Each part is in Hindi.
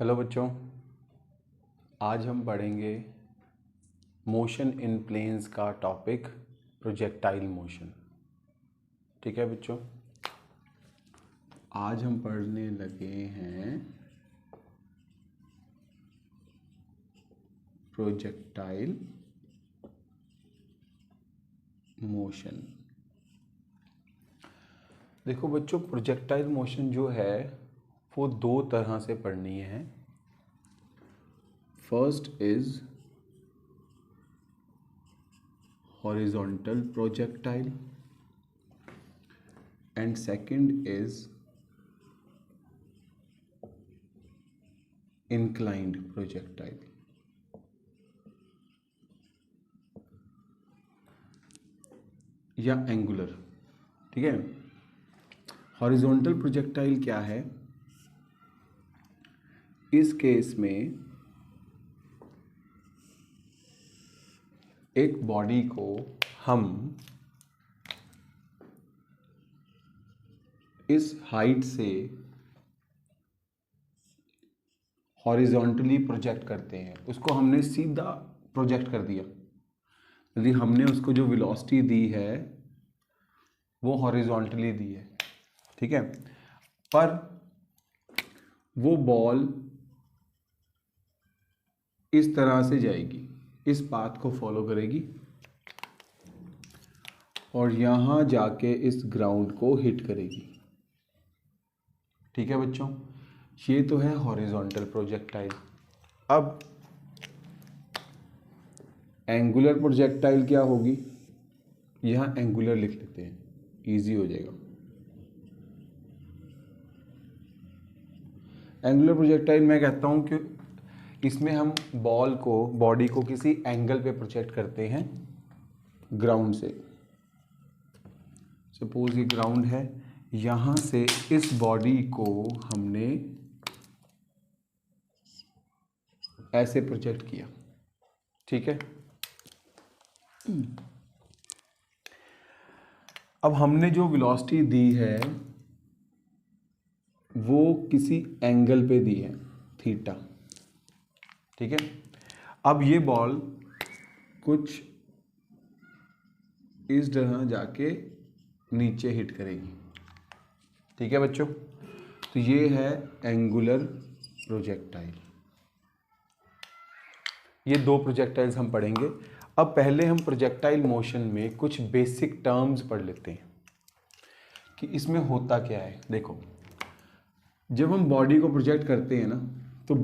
हेलो बच्चों, आज हम पढ़ेंगे मोशन इन प्लेन्स का टॉपिक प्रोजेक्टाइल मोशन। ठीक है बच्चों, आज हम पढ़ने लगे हैं प्रोजेक्टाइल मोशन। देखो बच्चों, प्रोजेक्टाइल मोशन जो है वो दो तरह से पढ़नी है। First is horizontal projectile and second is inclined projectile। या एंगुलर। ठीक है, हॉरिजॉन्टल प्रोजेक्टाइल क्या है? इस केस में एक बॉडी को हम इस हाइट से हॉरिजॉन्टली प्रोजेक्ट करते हैं। उसको हमने सीधा प्रोजेक्ट कर दिया। यदि हमने उसको जो वेलोसिटी दी है वो हॉरिजॉन्टली दी है, ठीक है, पर वो बॉल इस तरह से जाएगी, इस पाथ को फॉलो करेगी और यहाँ जाके इस ग्राउंड को हिट करेगी। ठीक है बच्चों, ये तो है हॉरिजॉन्टल प्रोजेक्टाइल। अब एंगुलर प्रोजेक्टाइल क्या होगी? यहाँ एंगुलर लिख लेते हैं, इजी हो जाएगा। एंगुलर प्रोजेक्टाइल मैं कहता हूँ कि इसमें हम बॉडी को किसी एंगल पे प्रोजेक्ट करते हैं ग्राउंड से। सपोज ये ग्राउंड है, यहाँ से इस बॉडी को हमने ऐसे प्रोजेक्ट किया। ठीक है, अब हमने जो वेलोसिटी दी है वो किसी एंगल पे दी है, थीटा। ठीक है, अब ये बॉल कुछ इस तरह जाके नीचे हिट करेगी। ठीक है बच्चों, तो ये है एंगुलर प्रोजेक्टाइल। ये दो प्रोजेक्टाइल्स हम पढ़ेंगे। अब पहले हम प्रोजेक्टाइल मोशन में कुछ बेसिक टर्म्स पढ़ लेते हैं कि इसमें होता क्या है। देखो, जब हम बॉडी को प्रोजेक्ट करते हैं ना, तो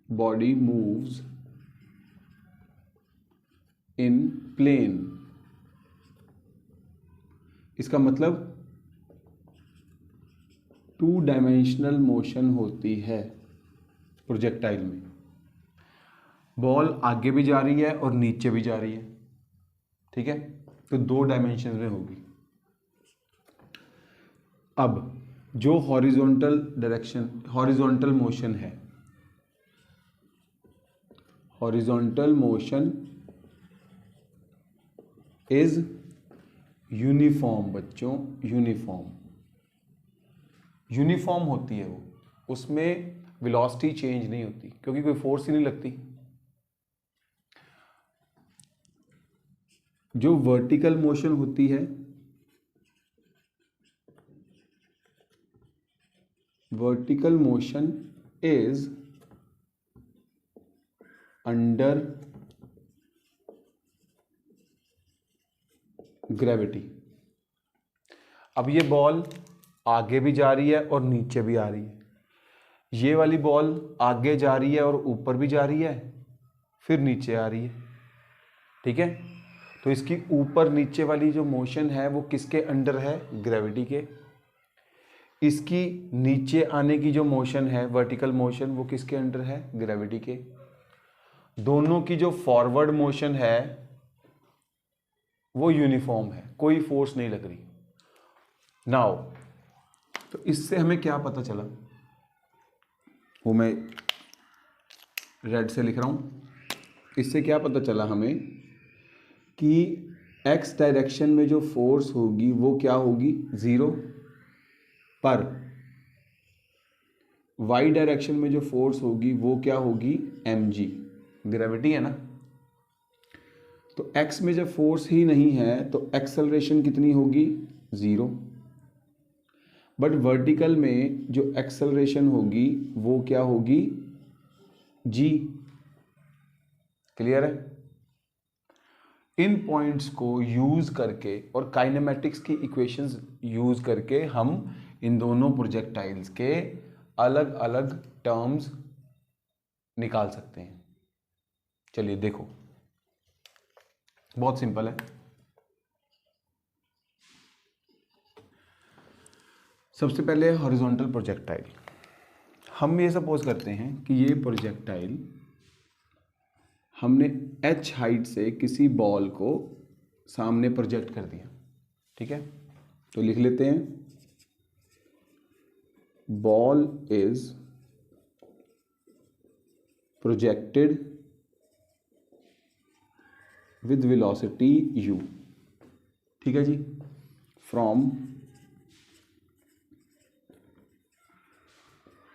बॉडी मूव्स इन प्लेन। इसका मतलब टू डायमेंशनल मोशन होती है प्रोजेक्टाइल में। बॉल आगे भी जा रही है और नीचे भी जा रही है। ठीक है, तो दो डायमेंशन में होगी। अब जो हॉरिजॉन्टल मोशन है, हॉरिजॉन्टल मोशन इज यूनिफॉर्म। बच्चों, यूनिफॉर्म होती है वो, उसमें वेलोसिटी चेंज नहीं होती क्योंकि कोई फोर्स ही नहीं लगती। जो वर्टिकल मोशन होती है, vertical motion is under gravity. अब ये बॉल आगे भी जा रही है और नीचे भी आ रही है। ये वाली बॉल आगे जा रही है और ऊपर भी जा रही है, फिर नीचे आ रही है। ठीक है, तो इसकी ऊपर नीचे वाली जो मोशन है वो किसके अंडर है? ग्रेविटी के। इसकी नीचे आने की जो मोशन है, वर्टिकल मोशन, वो किसके अंडर है? ग्रेविटी के। दोनों की जो फॉरवर्ड मोशन है वो यूनिफॉर्म है, कोई फोर्स नहीं लग रही। नाउ, तो इससे हमें क्या पता चला? वो मैं रेड से लिख रहा हूं। इससे क्या पता चला हमें कि एक्स डायरेक्शन में जो फोर्स होगी वो क्या होगी? 0। पर वाई डायरेक्शन में जो फोर्स होगी वो क्या होगी, mg, ग्रेविटी है ना। तो x में जब फोर्स ही नहीं है तो एक्सेलरेशन कितनी होगी, 0। बट वर्टिकल में जो एक्सेलरेशन होगी वो क्या होगी, g। क्लियर है। इन पॉइंट्स को यूज करके और काइनेमेटिक्स की इक्वेशंस यूज करके हम इन दोनों प्रोजेक्टाइल्स के अलग अलग टर्म्स निकाल सकते हैं। चलिए देखो, बहुत सिंपल है। सबसे पहले हॉरिजॉन्टल प्रोजेक्टाइल। हम ये सपोज करते हैं कि ये प्रोजेक्टाइल हमने h हाइट से किसी बॉल को सामने प्रोजेक्ट कर दिया, ठीक है। तो लिख लेते हैं, ball is projected with velocity u, ठीक है जी, फ्रॉम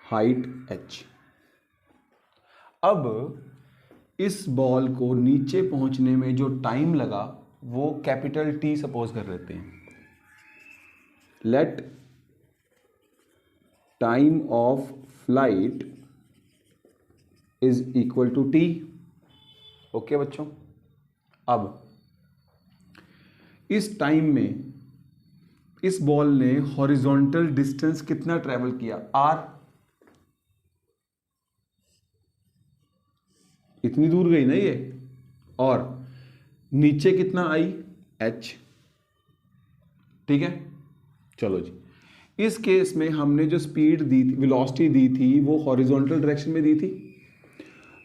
हाइट h। अब इस बॉल को नीचे पहुंचने में जो टाइम लगा वो कैपिटल T सपोज कर लेते हैं। Let time of flight is equal to T। Okay बच्चों, अब इस टाइम में इस बॉल ने हॉरिजॉन्टल डिस्टेंस कितना ट्रेवल किया, r। इतनी दूर गई ना ये, और नीचे कितना आई, h, ठीक है। चलो जी, इस केस में हमने जो स्पीड दी थी, वेलोसिटी दी थी, वो हॉरिजॉन्टल डायरेक्शन में दी थी।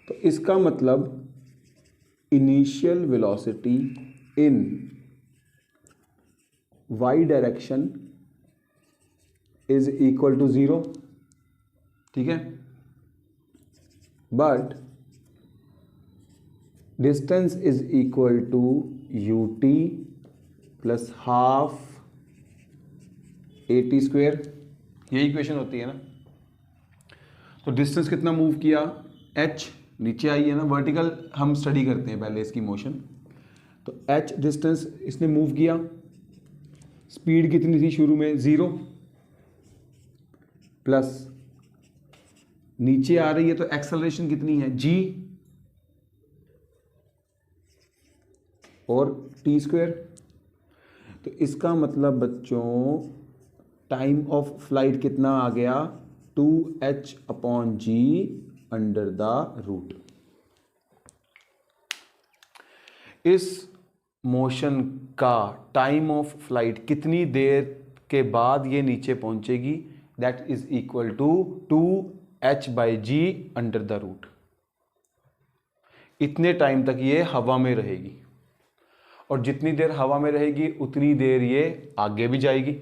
तो इसका मतलब initial velocity in y direction is equal to 0, ठीक है। But distance is equal to ut plus half at square, यही इक्वेशन होती है ना। तो डिस्टेंस कितना मूव किया, h, नीचे आई है ना, वर्टिकल हम स्टडी करते हैं पहले इसकी मोशन। तो h डिस्टेंस इसने मूव किया, स्पीड कितनी थी शुरू में, 0, प्लस नीचे आ रही है तो एक्सेलरेशन कितनी है, g और टी स्क्वेयर। तो इसका मतलब बच्चों टाइम ऑफ फ्लाइट कितना आ गया, 2h/g अंडर द रूट। इस मोशन का टाइम ऑफ फ्लाइट कितनी देर के बाद ये नीचे पहुंचेगी, that is equal to 2h/g under the root. इतने टाइम तक ये हवा में रहेगी, और जितनी देर हवा में रहेगी उतनी देर ये आगे भी जाएगी,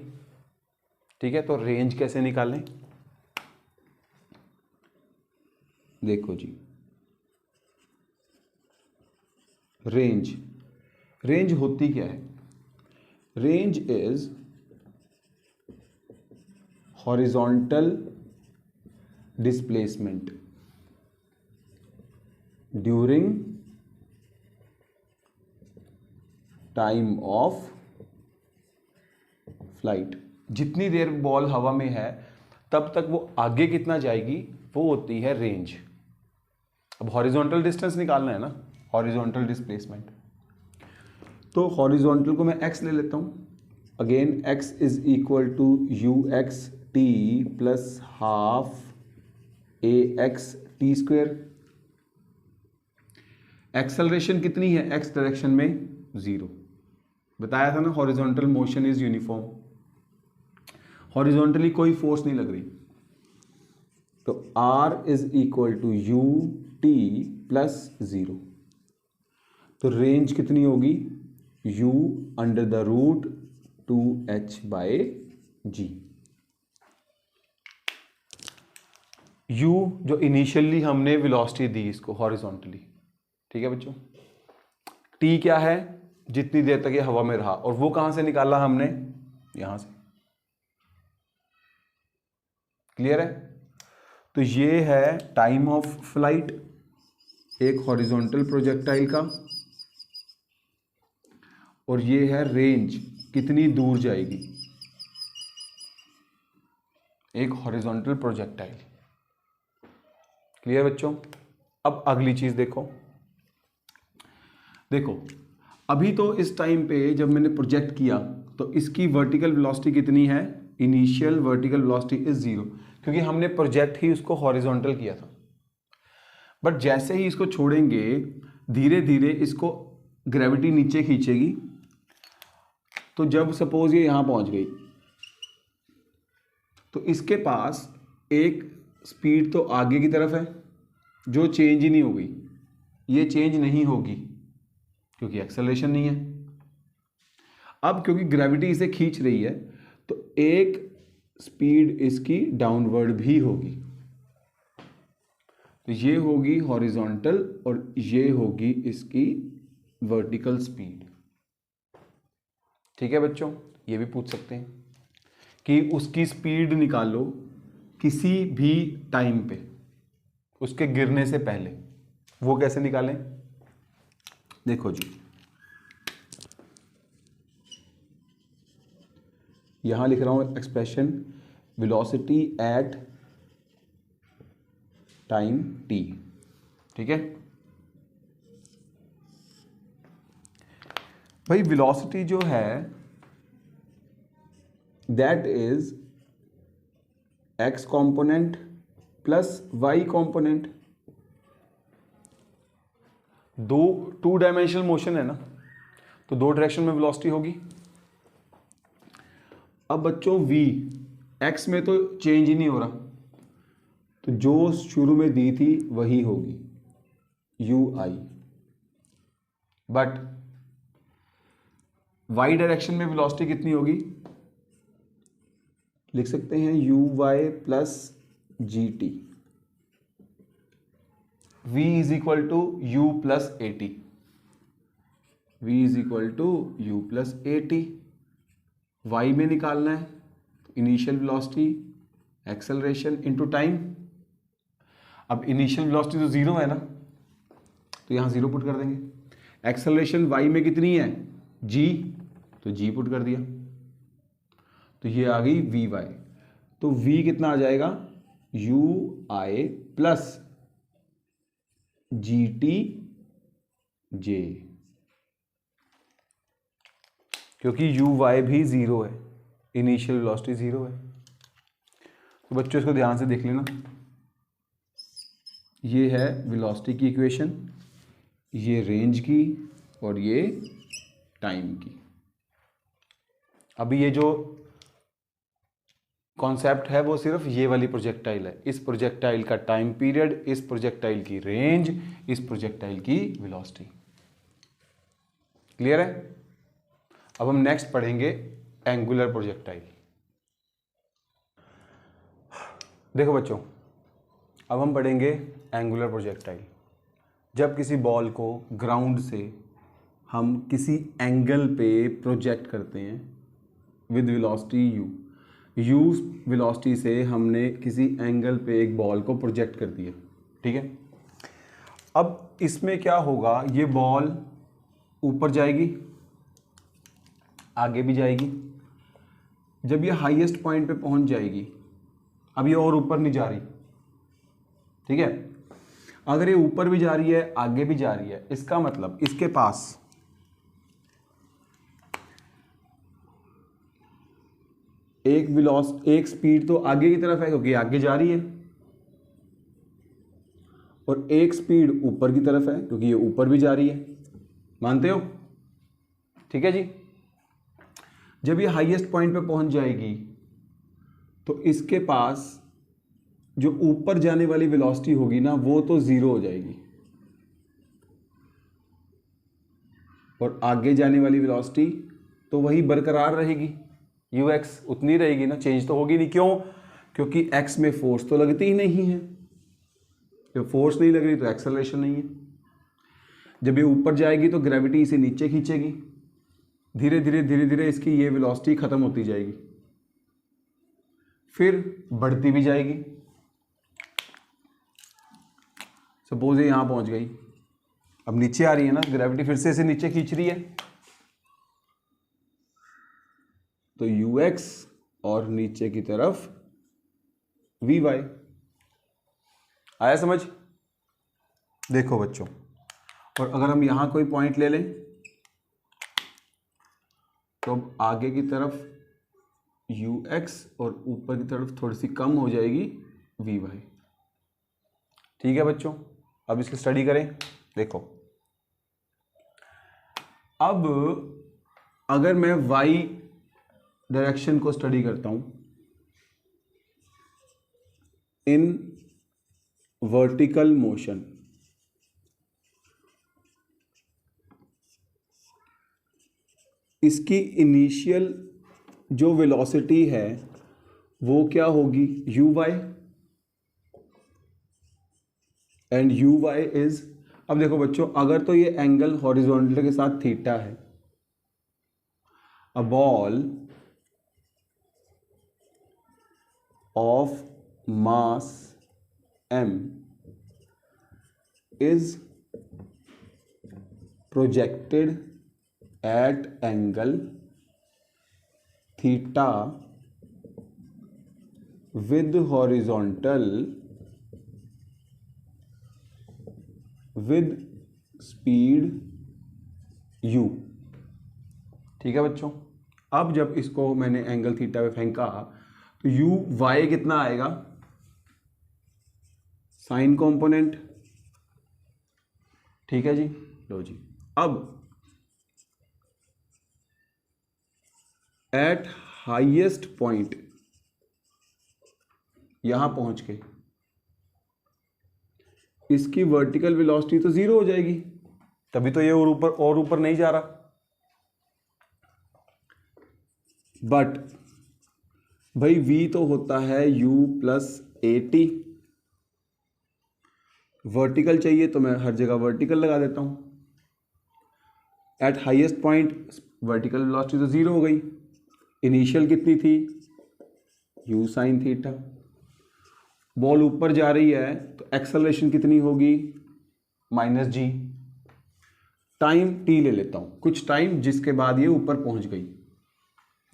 ठीक है। तो रेंज कैसे निकालें, देखो जी, रेंज होती क्या है, range is horizontal displacement during time of flight. जितनी देर बॉल हवा में है तब तक वो आगे कितना जाएगी, वो होती है रेंज। अब हॉरिजॉन्टल डिस्टेंस निकालना है ना, हॉरिजॉन्टल डिस्प्लेसमेंट। तो हॉरिजॉन्टल को मैं x ले लेता हूं, again x is equal to ux t plus half ax t square. Acceleration कितनी है x डायरेक्शन में, 0। बताया था ना, horizontal motion is uniform, horizontally कोई फोर्स नहीं लग रही। तो r is equal to u t plus 0। तो रेंज कितनी होगी, u under the root 2h/g। u जो इनिशियली हमने वेलोसिटी दी इसको हॉरिजॉन्टली, ठीक है बच्चों। t क्या है, जितनी देर तक ये हवा में रहा, और वो कहां से निकाला हमने, यहां से। क्लियर है? तो ये है टाइम ऑफ फ्लाइट एक हॉरिजॉन्टल प्रोजेक्टाइल का, और ये है रेंज, कितनी दूर जाएगी एक हॉरिजॉन्टल प्रोजेक्टाइल। क्लियर बच्चों? अब अगली चीज देखो, अभी तो इस टाइम पे जब मैंने प्रोजेक्ट किया तो इसकी वर्टिकल वेलोसिटी कितनी है? इनिशियल वर्टिकल वेलोसिटी इज 0, क्योंकि हमने प्रोजेक्ट ही उसको हॉरिजॉन्टल किया था। बट जैसे ही इसको छोड़ेंगे धीरे धीरे इसको ग्रेविटी नीचे खींचेगी, तो जब सपोज ये यहां पहुंच गई तो इसके पास एक स्पीड तो आगे की तरफ है जो चेंज ही नहीं होगी, ये चेंज नहीं होगी क्योंकि एक्सेलरेशन नहीं है। अब क्योंकि ग्रेविटी इसे खींच रही है तो एक स्पीड इसकी डाउनवर्ड भी होगी, तो ये होगी हॉरिजॉन्टल और ये होगी इसकी वर्टिकल स्पीड। ठीक है बच्चों? ये भी पूछ सकते हैं कि उसकी स्पीड निकालो किसी भी टाइम पे उसके गिरने से पहले, वो कैसे निकालें? देखो जी, यहां लिख रहा हूं expression velocity at time t। ठीक है भाई, वेलोसिटी जो है that is x component plus y component. Two dimensional motion है ना, तो दो डायरेक्शन में वेलोसिटी होगी। अब बच्चों v x में तो चेंज ही नहीं हो रहा, तो जो शुरू में दी थी वही होगी ui, बट y डायरेक्शन में वेलोसिटी कितनी होगी? लिख सकते हैं uy plus gt, v is equal to u plus at, v is equal to u plus at। y में निकालना है initial velocity acceleration into time. अब इनिशियल वेलोसिटी तो 0 है ना, तो यहां 0 पुट कर देंगे। एक्सेलरेशन y में कितनी है? g, तो g पुट कर दिया, तो ये आ गई vy। तो v कितना आ जाएगा? ui प्लस gt j, क्योंकि uy भी 0 है, इनिशियल वेलोसिटी 0 है। तो बच्चों इसको ध्यान से देख लेना, ये है वेलोसिटी की इक्वेशन, ये रेंज की और ये टाइम की। अभी ये जो कॉन्सेप्ट है वो सिर्फ ये वाली प्रोजेक्टाइल है, इस प्रोजेक्टाइल का टाइम पीरियड, इस प्रोजेक्टाइल की रेंज, इस प्रोजेक्टाइल की वेलोसिटी। क्लियर है? अब हम नेक्स्ट पढ़ेंगे एंगुलर प्रोजेक्टाइल। देखो बच्चों, अब हम पढ़ेंगे एंगुलर प्रोजेक्टाइल। जब किसी बॉल को ग्राउंड से हम किसी एंगल पे प्रोजेक्ट करते हैं विद वेलोसिटी u वेलोसिटी से हमने किसी एंगल पे एक बॉल को प्रोजेक्ट कर दिया। ठीक है, अब इसमें क्या होगा? ये बॉल ऊपर जाएगी, आगे भी जाएगी। जब ये हाईएस्ट पॉइंट पे पहुंच जाएगी, अब ये और ऊपर नहीं जा रही, ठीक है, अगर ये ऊपर भी जा रही है आगे भी जा रही है, इसका मतलब इसके पास एक स्पीड तो आगे की तरफ है क्योंकि आगे जा रही है, और एक स्पीड ऊपर की तरफ है क्योंकि ये ऊपर भी जा रही है। मानते हो? ठीक है जी। जब ये हाईएस्ट पॉइंट पे पहुंच जाएगी तो इसके पास जो ऊपर जाने वाली वेलोसिटी होगी ना, वो तो 0 हो जाएगी, और आगे जाने वाली वेलोसिटी तो वही बरकरार रहेगी, ux उतनी रहेगी ना, चेंज तो होगी नहीं। क्यों? क्योंकि x में फोर्स तो लगती ही नहीं है, जब फोर्स नहीं लग रही तो एक्सेलरेशन नहीं है। जब ये ऊपर जाएगी तो ग्रेविटी इसे नीचे खींचेगी, धीरे धीरे इसकी ये वेलोसिटी खत्म होती जाएगी, फिर बढ़ती भी जाएगी। सपोज ये यहां पहुंच गई, अब नीचे आ रही है ना, ग्रेविटी फिर से इसे नीचे खींच रही है, तो ux और नीचे की तरफ vy। आया समझ? देखो बच्चों, और अगर हम यहां कोई पॉइंट ले लें तो अब आगे की तरफ ux और ऊपर की तरफ थोड़ी सी कम हो जाएगी vy। ठीक है बच्चों, अब इसकी स्टडी करें। देखो, अब अगर मैं y डायरेक्शन को स्टडी करता हूं इन वर्टिकल मोशन, इसकी इनिशियल जो वेलोसिटी है वो क्या होगी, uy, एंड uy इज, अब देखो बच्चों, अगर तो ये एंगल हॉरिजॉन्टल के साथ थीटा है, a ball of mass m is projected at angle theta with horizontal with speed u। ठीक है बच्चों, अब जब इसको मैंने एंगल थीटा पे फेंका तो u y कितना आएगा, साइन कंपोनेंट। ठीक है जी, लो जी, अब एट हाईएस्ट पॉइंट यहां पहुंच के इसकी वर्टिकल वेलोसिटी तो जीरो हो जाएगी, तभी तो ये और ऊपर नहीं जा रहा। बट भाई v तो होता है u प्लस at, वर्टिकल चाहिए तो मैं हर जगह वर्टिकल लगा देता हूं। Eight highest point vertical velocity तो जीरो हो गई, इनिशियल कितनी थी, u साइन थीटा। बॉल ऊपर जा रही है तो एक्सेलरेशन कितनी होगी, -g। टाइम t ले लेता हूं, कुछ टाइम जिसके बाद ये ऊपर पहुंच गई,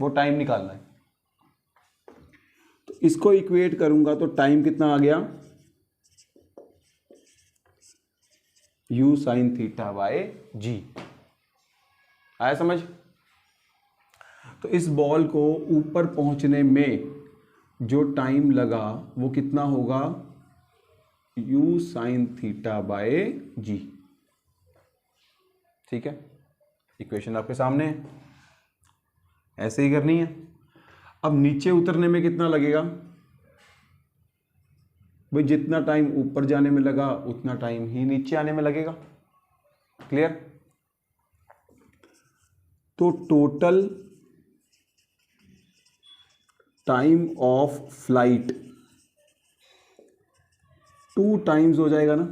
वो टाइम निकालना है। तो इसको इक्वेट करूंगा तो टाइम कितना आ गया, u sine theta by g। आया समझ? तो इस बॉल को ऊपर पहुंचने में जो टाइम लगा वो कितना होगा, u sine theta by g। ठीक है, इक्वेशन आपके सामने है, ऐसे ही करनी है। अब नीचे उतरने में कितना लगेगा भाई, जितना टाइम ऊपर जाने में लगा उतना टाइम ही नीचे आने में लगेगा। क्लियर? तो total time of flight 2 times हो जाएगा ना,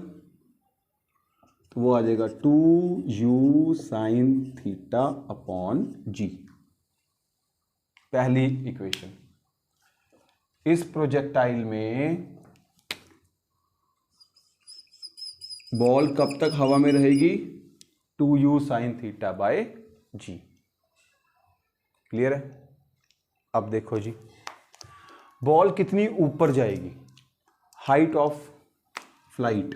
तो वो आ जाएगा 2u sine theta upon g। पहली इक्वेशन। इस प्रोजेक्टाइल में बॉल कब तक हवा में रहेगी, 2u sine theta by g। Clear है? अब देखो जी, बॉल कितनी ऊपर जाएगी, height of flight,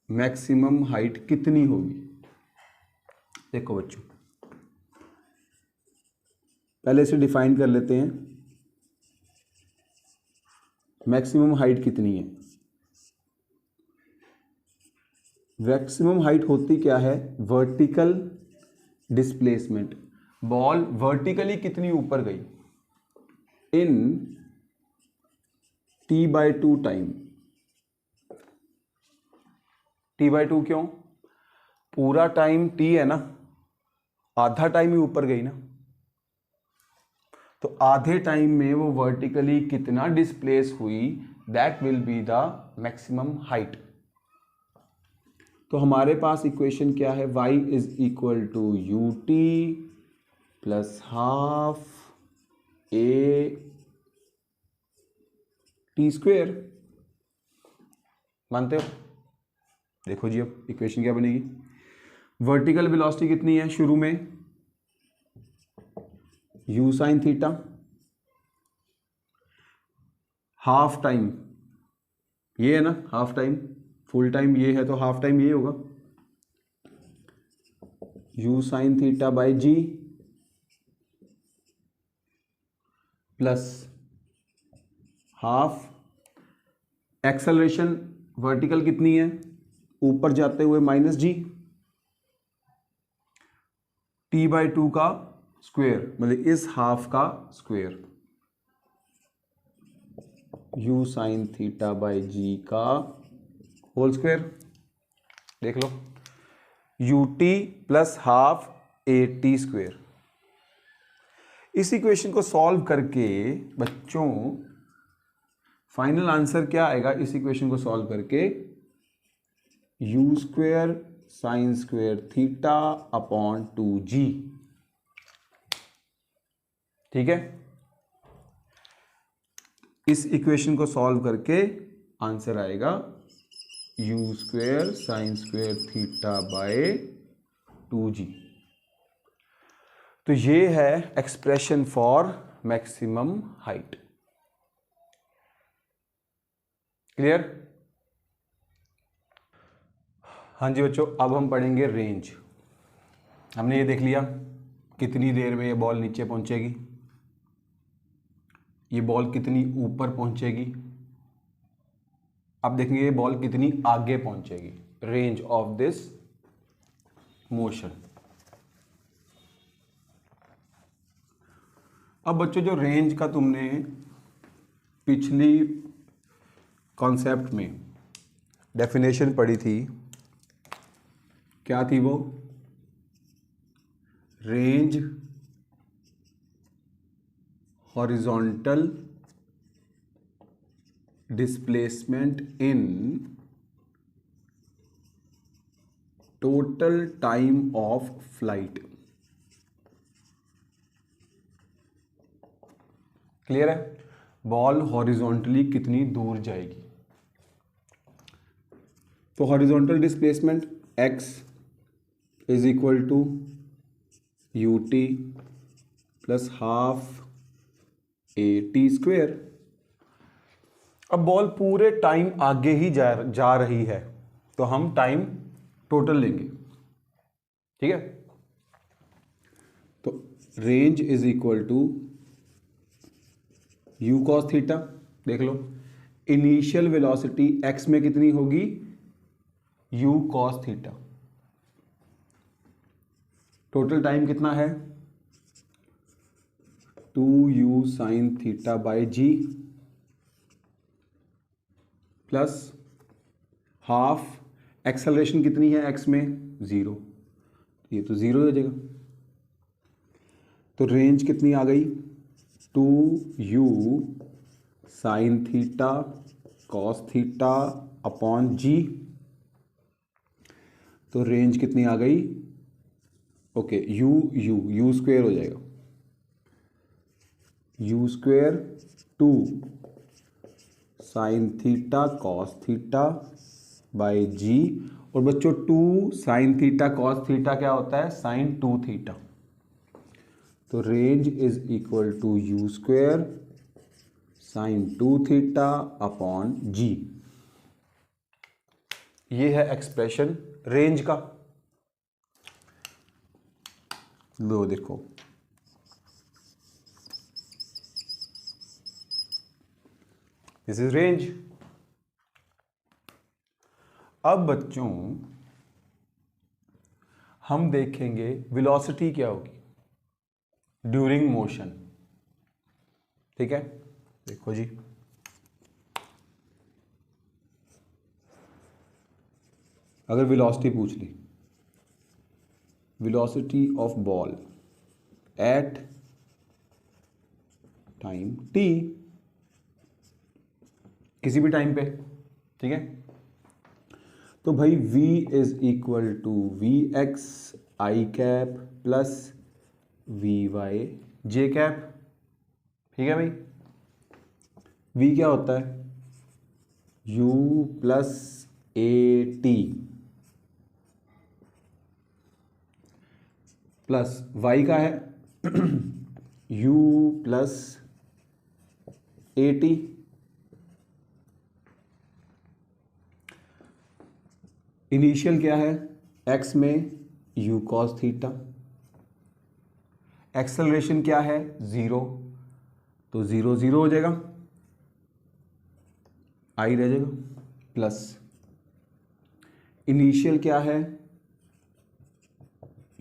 maximum height कितनी होगी। देखो बच्चों, पहले इसे डिफाइन कर लेते हैं। मैक्सिमम हाइट कितनी है, मैक्सिमम हाइट होती क्या है, वर्टिकल डिस्प्लेसमेंट। बॉल वर्टिकली कितनी ऊपर गई, इन t/2 टाइम। t/2 क्यों, पूरा टाइम t है ना, आधा टाइम ही ऊपर गई ना, तो आधे टाइम में वो वर्टिकली कितना डिस्प्लेस हुई, that will be the maximum height. तो हमारे पास इक्वेशन क्या है, y is equal to ut plus half a t square, मानते हो? देखो जी अब इक्वेशन क्या बनेगी, वर्टिकल वेलोसिटी कितनी है शुरू में, u sine theta, half time ये है ना, हाफ टाइम, फुल टाइम ये है तो हाफ टाइम ये होगा, u sine theta by g plus half acceleration vertical कितनी है, ऊपर जाते हुए minus g, t by two का स्क्वेयर, मतलब इस हाफ का square, u sine theta by g का होल स्क्वेयर, देख लो, u t plus half a t square. इस इक्वेशन को सॉल्व करके बच्चों फाइनल आंसर क्या आएगा, इस इक्वेशन को सॉल्व करके you square sine square theta upon 2g, ठीक है। इस इक्वेशन को सॉल्व करके आंसर आएगा you square sine square theta by 2g। तो ये है expression for maximum height. Clear? हाँ जी बच्चों, अब हम पढ़ेंगे रेंज। हमने ये देख लिया कितनी देर में ये बॉल नीचे पहुंचेगी, ये बॉल कितनी ऊपर पहुंचेगी, अब देखेंगे ये बॉल कितनी आगे पहुंचेगी, रेंज ऑफ दिस मोशन। अब बच्चों जो रेंज का तुमने पिछली कॉन्सेप्ट में डेफिनेशन पढ़ी थी, क्या थी वो, range horizontal displacement in total time of flight. Clear है? बॉल हॉरिजॉन्टली कितनी दूर जाएगी, तो horizontal displacement x is equal to u t plus half a t square. अब बॉल पूरे टाइम आगे ही जा रही है तो हम टाइम टोटल लेंगे, ठीक है। तो range is equal to u cos theta, देख लो इनिशियल वेलोसिटी x में कितनी होगी, u cos theta, total time कितना है 2u sine theta by g plus half acceleration कितनी है x में 0, ये तो 0 हो जाएगा। तो रेंज कितनी आ गई 2u sine theta cos theta upon g, तो रेंज कितनी आ गई, ओके यू स्क्वेयर हो जाएगा, u square 2 sine theta cos theta by g, और बच्चों 2 साइन थीटा कॉस थीटा क्या होता है, साइन 2 थीटा। तो range is equal to u square sine 2 theta upon g. ये है एक्सप्रेशन रेंज का। लो देखो, दिस इज रेंज। अब बच्चों हम देखेंगे वेलोसिटी क्या होगी ड्यूरिंग मोशन, ठीक है। देखो जी, अगर वेलोसिटी पूछ ली, velocity of ball at time t, किसी भी टाइम पे, ठीक है। तो भाई v is equal to v x i cap plus v y j cap, ठीक है भाई। v क्या होता है, u plus a t plus y का है u plus a t. Initial क्या है, x में u cos थीटा, एक्सेलरेशन क्या है 0, तो 0 0 हो जाएगा, आई रह जाएगा, प्लस इनिशियल क्या है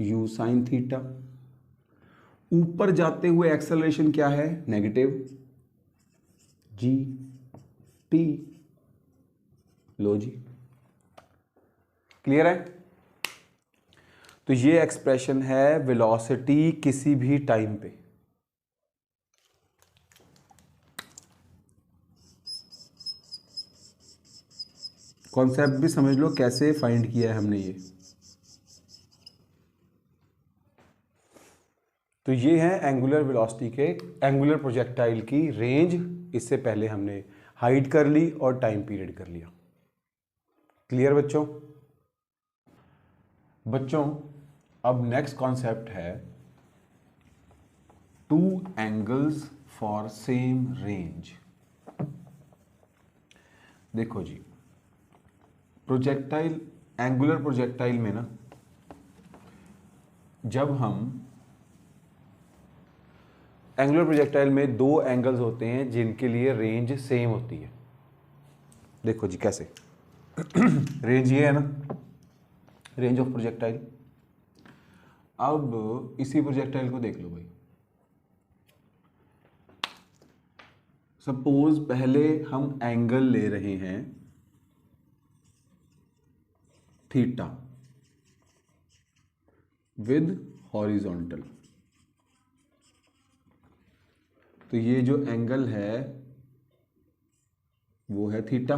u साइन थीटा, ऊपर जाते हुए एक्सेलरेशन क्या है नेगेटिव जी टी। लो जी, क्लियर है। तो ये एक्सप्रेशन है वेलोसिटी किसी भी टाइम पे। कॉन्सेप्ट भी समझ लो कैसे फाइंड किया है हमने ये। तो ये है एंगुलर वेलोसिटी के, एंगुलर प्रोजेक्टाइल की रेंज। इससे पहले हमने हाइट कर ली और टाइम पीरियड कर लिया। क्लियर बच्चों? बच्चों अब नेक्स्ट कॉन्सेप्ट है two angles for same range. देखो जी, प्रोजेक्टाइल, एंगुलर प्रोजेक्टाइल में ना, जब हम एंगुलर प्रोजेक्टाइल में दो एंगल्स होते हैं जिनके लिए रेंज सेम होती है। देखो जी कैसे रेंज ये है ना, रेंज ऑफ प्रोजेक्टाइल। अब इसी प्रोजेक्टाइल को देख लो भाई, सपोज पहले हम एंगल ले रहे हैं थीटा विद हॉरिजॉन्टल, तो ये जो एंगल है वो है थीटा,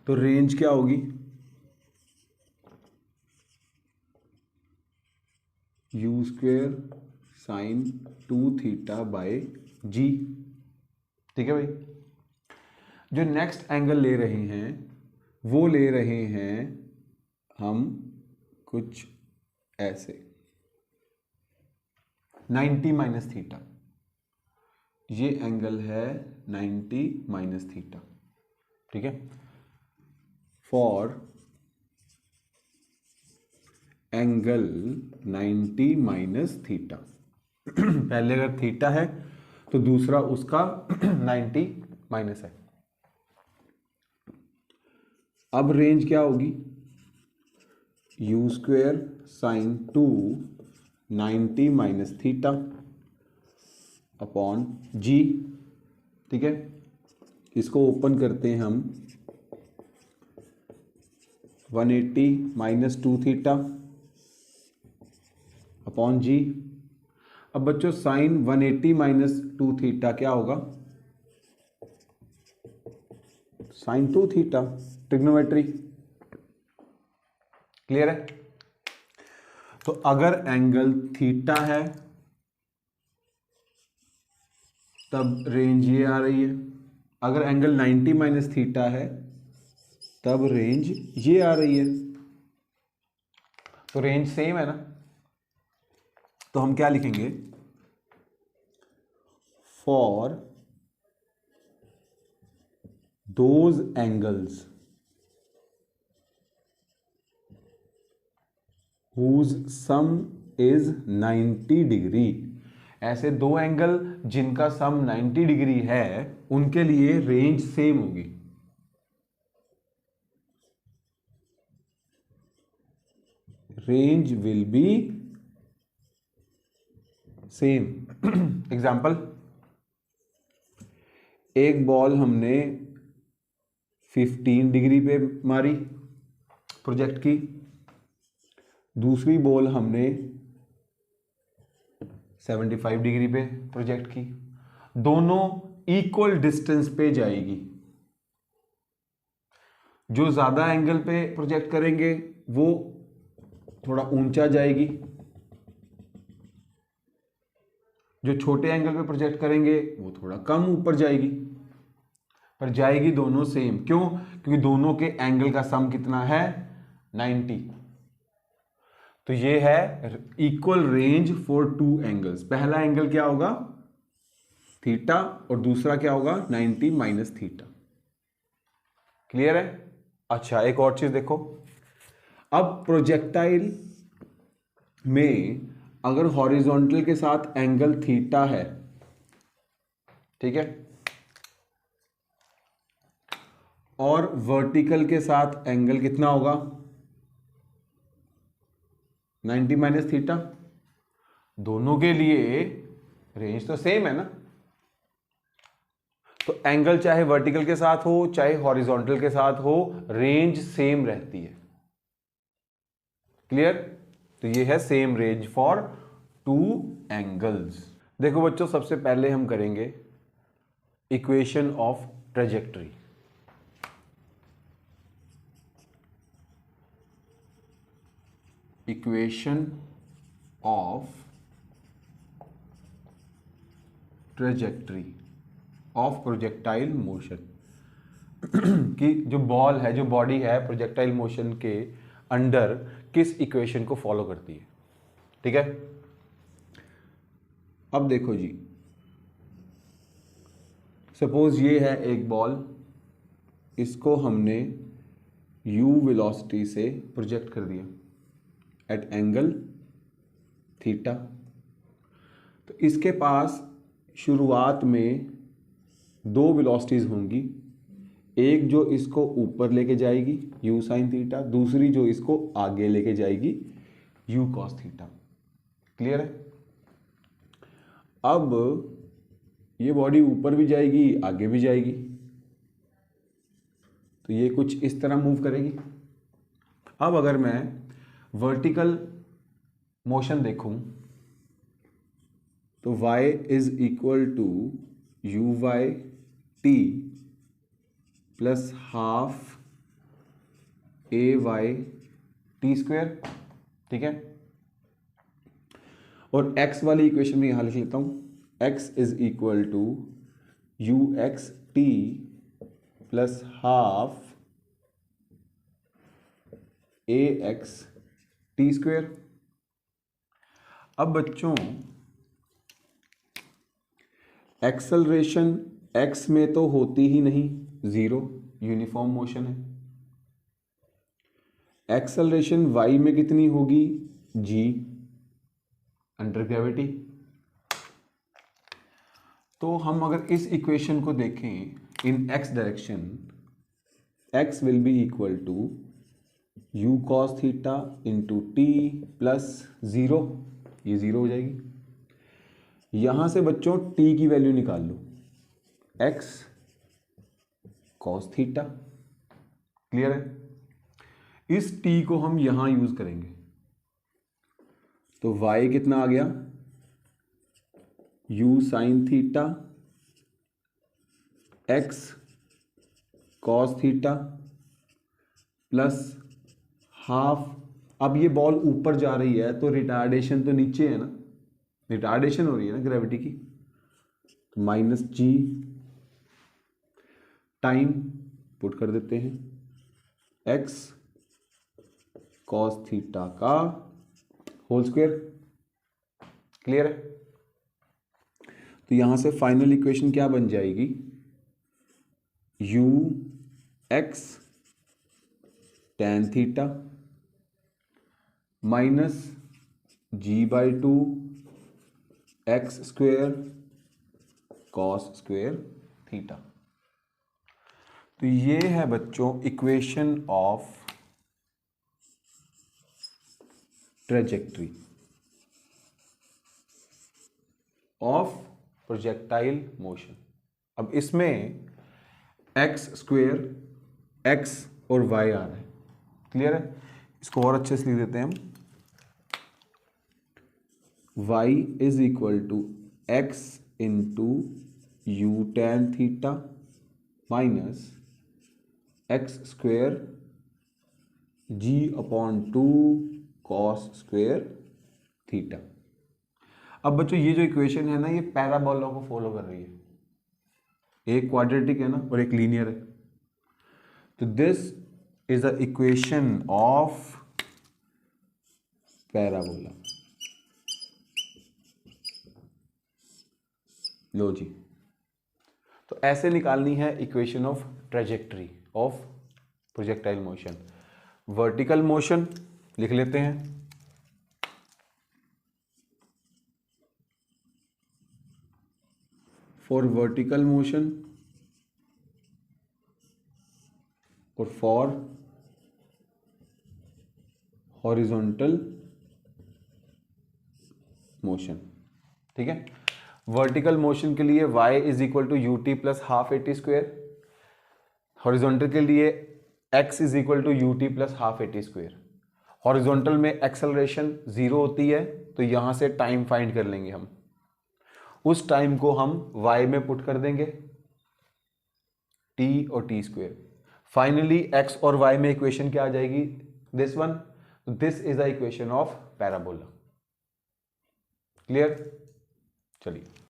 तो रेंज क्या होगी u square sine 2 theta by g. ठीक है भाई। जो नेक्स्ट एंगल ले रहे हैं वो ले रहे हैं हम कुछ ऐसे 90 माइनस थीटा, ये एंगल है 90 माइनस थीटा। ठीक है, फॉर एंगल 90 माइनस थीटा पहले अगर थीटा है तो दूसरा उसका 90 माइनस है। अब रेंज क्या होगी u square sine 2 90 minus theta upon g. ठीक है, इसको ओपन करते हैं हम 180 माइनस 2 थीटा अपॉन जी। अब बच्चों साइन 180 माइनस 2 थीटा क्या होगा साइन 2 थीटा, ट्रिग्नोमेट्री। क्लियर है। तो अगर एंगल थीटा है तब रेंज ये आ रही है, अगर एंगल 90 माइनस थीटा है तब रेंज ये आ रही है। तो रेंज सेम है ना, तो हम क्या लिखेंगे for those angles whose sum is 90 degree. ऐसे दो एंगल जिनका सम 90 डिग्री है उनके लिए रेंज सेम होगी। Range will be same. Example, एक बॉल हमने 15 डिग्री पे मारी प्रोजेक्ट की, दूसरी बॉल हमने 75 डिग्री पे प्रोजेक्ट की, दोनों इक्वल डिस्टेंस पे जाएगी। जो ज्यादा एंगल पे प्रोजेक्ट करेंगे वो थोड़ा ऊंचा जाएगी, जो छोटे एंगल पे प्रोजेक्ट करेंगे वो थोड़ा कम ऊपर जाएगी, पर जाएगी दोनों सेम। क्यों? क्योंकि दोनों के एंगल का सम कितना है? 90। तो ये है equal range for two angles. पहला एंगल क्या होगा? थीटा, और दूसरा क्या होगा? 90 माइनस थीटा। क्लियर है? अच्छा, एक और चीज देखो, अब प्रोजेक्टाइल में अगर हॉरिजॉन्टल के साथ एंगल थीटा है, ठीक है, और वर्टिकल के साथ एंगल कितना होगा? 90 माइनस थीटा। दोनों के लिए रेंज तो सेम है ना, तो एंगल चाहे वर्टिकल के साथ हो चाहे हॉरिजॉन्टल के साथ हो, रेंज सेम रहती है। क्लियर? तो ये है same range for two angles. देखो बच्चों, सबसे पहले हम करेंगे equation of trajectory. Equation of trajectory of projectile motion कि जो बॉल है, जो बॉडी है, प्रोजेक्टाइल मोशन के अंडर किस इक्वेशन को फॉलो करती है। ठीक है, अब देखो जी, सपोज ये है एक बॉल, इसको हमने u वेलोसिटी से प्रोजेक्ट कर दिया एट एंगल थीटा। तो इसके पास शुरुआत में दो वेलोसिटीज होंगी, एक जो इसको ऊपर लेके जाएगी u साइन थीटा, दूसरी जो इसको आगे लेके जाएगी u कॉस थीटा। क्लियर है? अब ये बॉडी ऊपर भी जाएगी आगे भी जाएगी, तो ये कुछ इस तरह मूव करेगी। अब अगर मैं वर्टिकल मोशन देखूं तो y is equal to u y t plus half a y t square. ठीक है, और x वाली इक्वेशन में यहां लिख लेता हूं, x is equal to u x t plus half a x t square. अब बच्चों, एक्सेलरेशन x में तो होती ही नहीं, जीरो, यूनिफॉर्म मोशन है। एक्सेलरेशन y में कितनी होगी? g, under gravity. तो हम अगर इस इक्वेशन को देखें in x direction, x will be equal to u cos theta into t plus zero, ये जीरो हो जाएगी। यहां से बच्चों t की वैल्यू निकाल लो, x कॉस थीटा। क्लियर है? इस t को हम यहां यूज करेंगे, तो y कितना आ गया? u sine theta x cos theta plus half. अब ये बॉल ऊपर जा रही है तो रिटार्डेशन तो नीचे है ना, रिटार्डेशन हो रही है ना ग्रेविटी की, तो माइनस जी टाइम पुट कर देते हैं x कॉस थीटा का होल स्क्वायर। क्लियर है? तो यहां से फाइनल इक्वेशन क्या बन जाएगी? u x tan theta minus g by two x square cos square theta. तो ये है बच्चों equation of trajectory of projectile motion. अब इसमें एक्स स्क्वेयर, एक्स और वाई आ रहा है। क्लियर है? इसको और अच्छे से लिख देते हैं हम, y is equal to x into u tan theta minus x square g upon two cos square theta. अब बच्चों ये जो इक्वेशन है ना, ये पैराबोला को फॉलो कर रही है, एक क्वाड्रेटिक है ना और एक लीनियर है। तो this is the equation of parabola. लो जी, तो ऐसे निकालनी है equation of trajectory of projectile motion. Vertical motion लिख लेते हैं, फॉर वर्टिकल मोशन और फॉर हॉरिजॉन्टल मोशन। ठीक है, वर्टिकल मोशन के लिए y is equal to u t plus half a t square, horizontal के लिए x is equal to u t plus half a t square. Horizontal में एक्सेलरेशन 0 होती है, तो यहां से टाइम फाइंड कर लेंगे हम, उस टाइम को हम y में पुट कर देंगे, t और टी स्क्वेयर। फाइनली x और y में इक्वेशन क्या आ जाएगी, this one. This is the equation of parabola. Clear? चलिए